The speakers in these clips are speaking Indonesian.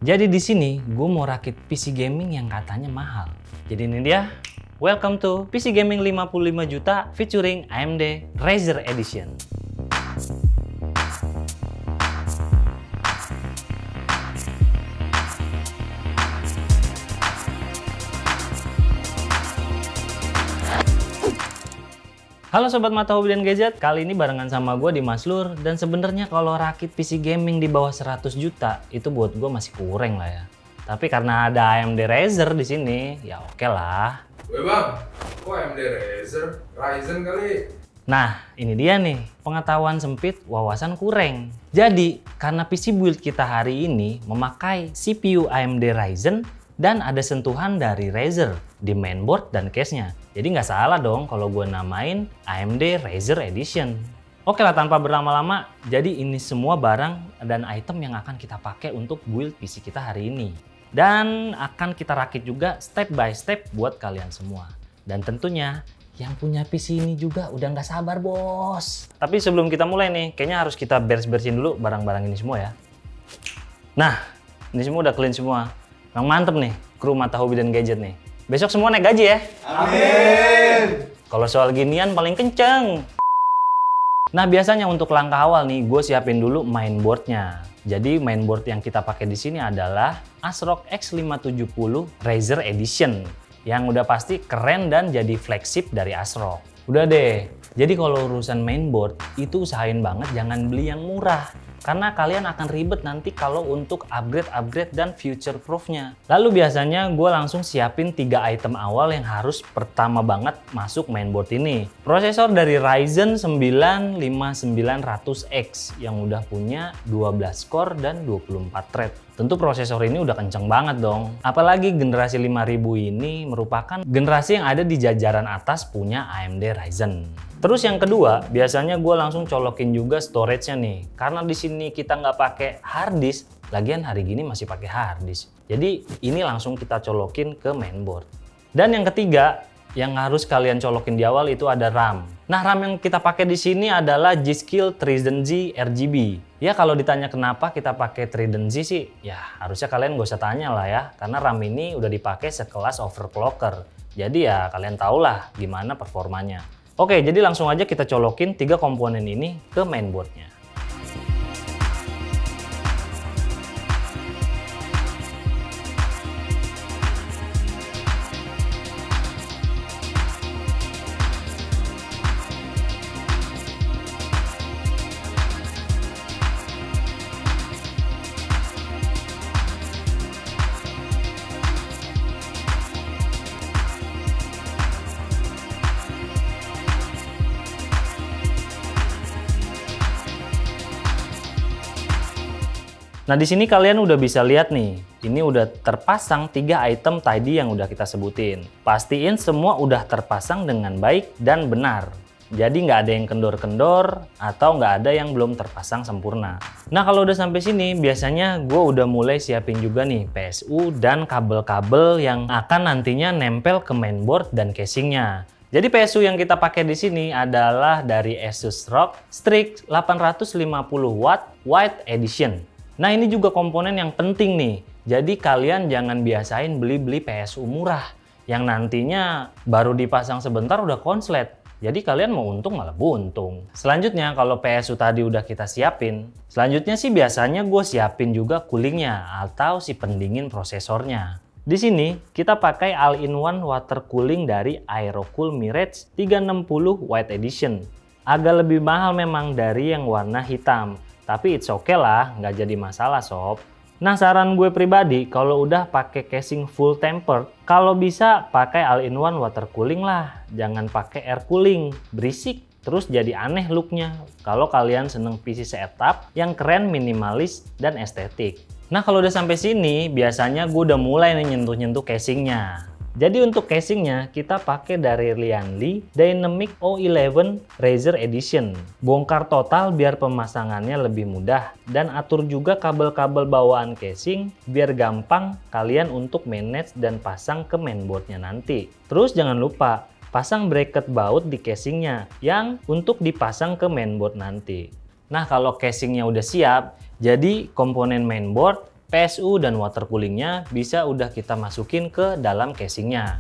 Jadi di sini gue mau rakit PC gaming yang katanya mahal. Jadi ini dia. Welcome to PC Gaming 55 juta featuring AMD Ryzen Edition. Halo Sobat Mata Hobi dan Gadget, kali ini barengan sama gue di Maslur. Dan sebenarnya kalau rakit PC gaming di bawah 100 juta itu buat gue masih kurang lah ya. Tapi karena ada AMD Ryzen di sini, ya oke lah. Weh bang, kok AMD Ryzen kali? Nah, ini dia nih, pengetahuan sempit, wawasan kurang. Jadi, karena PC build kita hari ini memakai CPU AMD Ryzen dan ada sentuhan dari Razer di mainboard dan case-nya. Jadi nggak salah dong kalau gue namain AMD Ryzen Edition. Oke lah, tanpa berlama-lama, jadi ini semua barang dan item yang akan kita pakai untuk build PC kita hari ini. Dan akan kita rakit juga step by step buat kalian semua. Dan tentunya yang punya PC ini juga udah nggak sabar bos. Tapi sebelum kita mulai nih, kayaknya harus kita beres-bersihin dulu barang-barang ini semua ya. Nah, ini semua udah clean semua. Memang mantep nih, kru Mata Hobi dan Gadget nih. Besok semua naik gaji ya. Amin. Kalau soal ginian paling kenceng. Nah, biasanya untuk langkah awal nih, gue siapin dulu mainboardnya. Jadi mainboard yang kita pakai di sini adalah ASRock X570 Ryzen Edition, yang udah pasti keren dan jadi flagship dari ASRock. Udah deh. Jadi kalau urusan mainboard itu usahain banget jangan beli yang murah. Karena kalian akan ribet nanti kalau untuk upgrade dan future proofnya. Lalu biasanya gue langsung siapin 3 item awal yang harus pertama banget masuk mainboard ini. Prosesor dari Ryzen 9 5900X yang udah punya 12 core dan 24 thread. Tentu prosesor ini udah kenceng banget dong. Apalagi generasi 5000 ini merupakan generasi yang ada di jajaran atas punya AMD Ryzen. Terus yang kedua, biasanya gue langsung colokin juga storage-nya nih. Karena di sini kita nggak pakai hard disk, lagian hari gini masih pakai hard disk. Jadi ini langsung kita colokin ke mainboard. Dan yang ketiga, yang harus kalian colokin di awal itu ada RAM. Nah, RAM yang kita pakai di sini adalah G.Skill Trident Z RGB. Ya kalau ditanya kenapa kita pakai Trident Z sih, ya harusnya kalian gak usah tanya lah ya. Karena RAM ini udah dipakai sekelas overclocker. Jadi ya kalian tahulah gimana performanya. Oke, jadi langsung aja kita colokin 3 komponen ini ke mainboardnya. Nah, di sini kalian udah bisa lihat nih, ini udah terpasang 3 item tadi yang udah kita sebutin. Pastiin semua udah terpasang dengan baik dan benar. Jadi nggak ada yang kendor-kendor atau nggak ada yang belum terpasang sempurna. Nah, kalau udah sampai sini, biasanya gue udah mulai siapin juga nih PSU dan kabel-kabel yang akan nantinya nempel ke mainboard dan casingnya. Jadi PSU yang kita pakai di sini adalah dari Asus ROG Strix 850W White Edition. Nah, ini juga komponen yang penting nih. Jadi kalian jangan biasain beli-beli PSU murah yang nantinya baru dipasang sebentar udah konslet. Jadi kalian mau untung malah buntung. Selanjutnya kalau PSU tadi udah kita siapin, selanjutnya sih biasanya gue siapin juga coolingnya atau si pendingin prosesornya. Di sini kita pakai all-in-one water cooling dari Aerocool Mirage 360 White Edition. Agak lebih mahal memang dari yang warna hitam. Tapi it's okay lah, nggak jadi masalah sob. Nah, saran gue pribadi kalau udah pakai casing full tempered, kalau bisa pakai all-in-one water cooling lah. Jangan pakai air cooling, berisik. Terus jadi aneh looknya. Kalau kalian seneng PC setup yang keren, minimalis, dan estetik. Nah, kalau udah sampai sini, biasanya gue udah mulai nih nyentuh-nyentuh casingnya. Jadi untuk casingnya kita pakai dari Lianli Dynamic O11 Ryzen Edition. Bongkar total biar pemasangannya lebih mudah dan atur juga kabel-kabel bawaan casing biar gampang kalian untuk manage dan pasang ke mainboardnya nanti. Terus jangan lupa pasang bracket baut di casingnya yang untuk dipasang ke mainboard nanti. Nah, kalau casingnya udah siap, jadi komponen mainboard PSU dan water coolingnya bisa udah kita masukin ke dalam casingnya.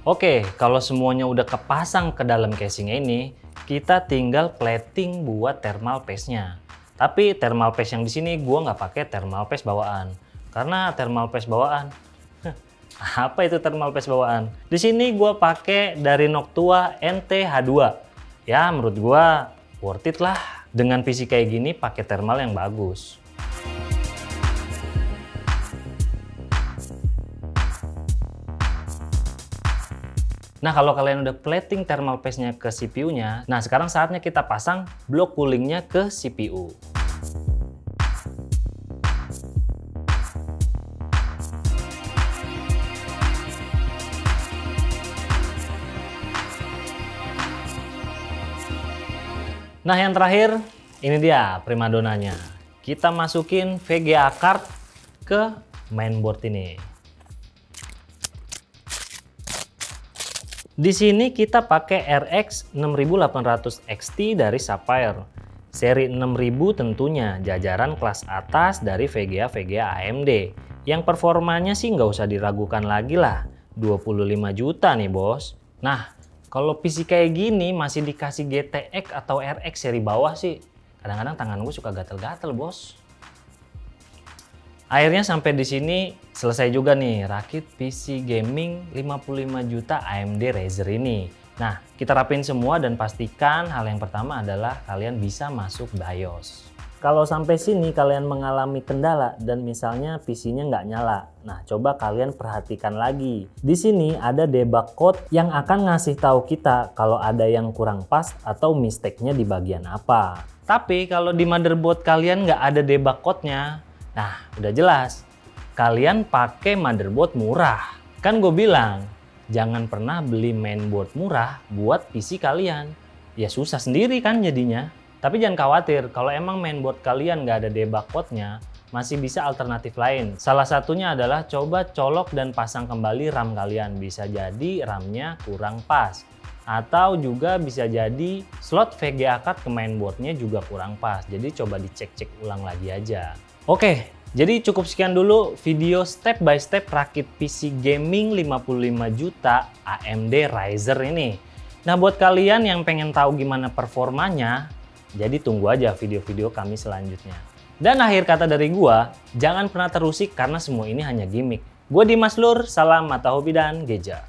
Oke, kalau semuanya udah kepasang ke dalam casingnya ini, kita tinggal plating buat thermal paste-nya. Tapi thermal paste yang di sini gua nggak pakai thermal paste bawaan, karena thermal paste bawaan. Apa itu thermal paste bawaan? Di sini gua pakai dari Noctua NT-H2. Ya, menurut gua worth it lah. Dengan PC kayak gini pakai thermal yang bagus. Nah, kalau kalian udah plating thermal paste-nya ke CPU-nya, nah sekarang saatnya kita pasang block cooling-nya ke CPU. Nah, yang terakhir, ini dia primadonanya. Kita masukin VGA card ke mainboard ini. Di sini kita pakai RX 6800 XT dari Sapphire. Seri 6000 tentunya, jajaran kelas atas dari VGA AMD. Yang performanya sih nggak usah diragukan lagi lah, 25 juta nih bos. Nah, kalau PC kayak gini masih dikasih GTX atau RX seri bawah sih, kadang-kadang tangan gue suka gatel-gatel bos. Akhirnya sampai di sini selesai juga nih rakit PC gaming 55 juta AMD Ryzen ini. Nah, kita rapin semua dan pastikan hal yang pertama adalah kalian bisa masuk BIOS. Kalau sampai sini kalian mengalami kendala dan misalnya PC-nya nggak nyala, nah coba kalian perhatikan lagi. Di sini ada debug code yang akan ngasih tahu kita kalau ada yang kurang pas atau mistake-nya di bagian apa. Tapi kalau di motherboard kalian nggak ada debug code-nya, nah, udah jelas. Kalian pakai motherboard murah. Kan gue bilang, jangan pernah beli mainboard murah buat PC kalian. Ya susah sendiri kan jadinya. Tapi jangan khawatir, kalau emang mainboard kalian nggak ada debug code-nya, masih bisa alternatif lain. Salah satunya adalah coba colok dan pasang kembali RAM kalian. Bisa jadi RAM-nya kurang pas. Atau juga bisa jadi slot VGA card ke mainboard-nya juga kurang pas. Jadi coba dicek-cek ulang lagi aja. Oke, jadi cukup sekian dulu video step by step rakit PC gaming 55 juta AMD Ryzen ini. Nah, buat kalian yang pengen tahu gimana performanya, jadi tunggu aja video-video kami selanjutnya. Dan akhir kata dari gua, jangan pernah terusik karena semua ini hanya gimmick. Gua Dimas Lur, salam mata hobi dan geja.